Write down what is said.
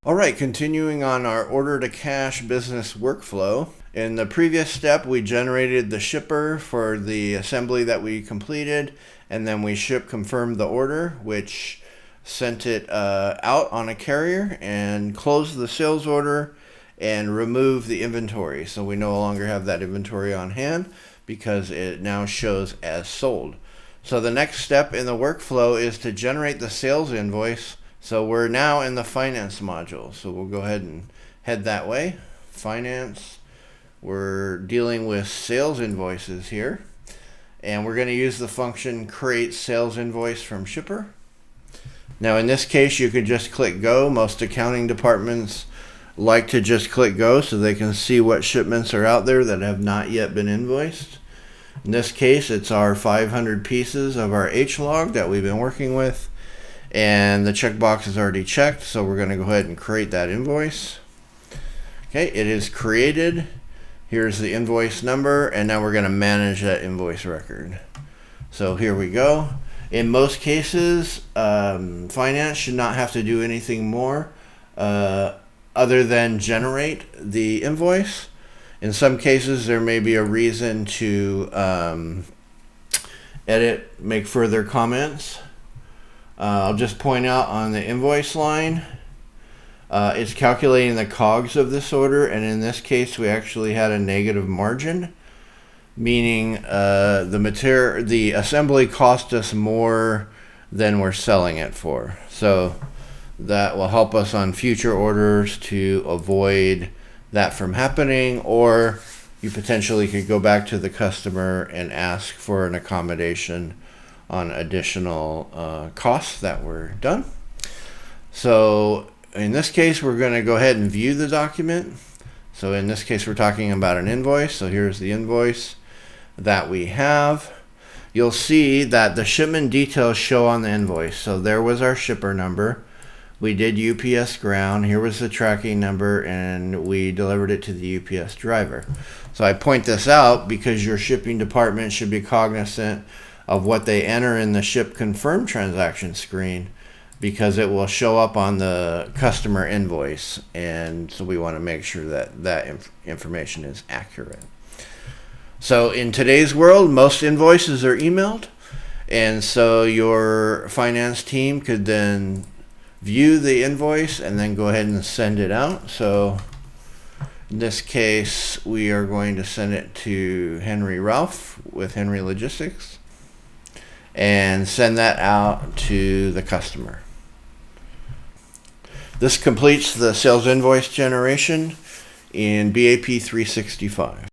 All right, continuing on our order to cash business workflow. In the previous step, we generated the shipper for the assembly that we completed, and then we confirmed the order, which sent it out on a carrier and closed the sales order and removed the inventory. So we no longer have that inventory on hand because it now shows as sold. So the next step in the workflow is to generate the sales invoice. So we're now in the finance module. So we'll go ahead and head that way. Finance. We're dealing with sales invoices here. And we're going to use the function create sales invoice from shipper. Now in this case, you could just click go. Most accounting departments like to just click go so they can see what shipments are out there that have not yet been invoiced. In this case, it's our 500 pieces of our H-log that we've been working with. And the checkbox is already checked, so we're going to go ahead and create that invoice. Okay, it is created. Here's the invoice number, and now we're going to manage that invoice record. So here we go. In most cases, finance should not have to do anything more other than generate the invoice. In some cases, there may be a reason to edit, make further comments. I'll just point out on the invoice line, it's calculating the COGS of this order, and in this case we actually had a negative margin, meaning the assembly cost us more than we're selling it for. So that will help us on future orders to avoid that from happening, or you potentially could go back to the customer and ask for an accommodation on additional costs that were done. So in this case, we're going to go ahead and view the document. So in this case, we're talking about an invoice. So here's the invoice that we have. You'll see that the shipment details show on the invoice. So there was our shipper number. We did UPS ground. Here was the tracking number, and we delivered it to the UPS driver. So I point this out because your shipping department should be cognizant of what they enter in the ship confirm transaction screen, because it will show up on the customer invoice, and so we want to make sure that that information is accurate. So in today's world, most invoices are emailed, and so your finance team could then view the invoice and then go ahead and send it out. So in this case, we are going to send it to Henry Ralph with Henry Logistics and send that out to the customer. This completes the sales invoice generation in BAP365.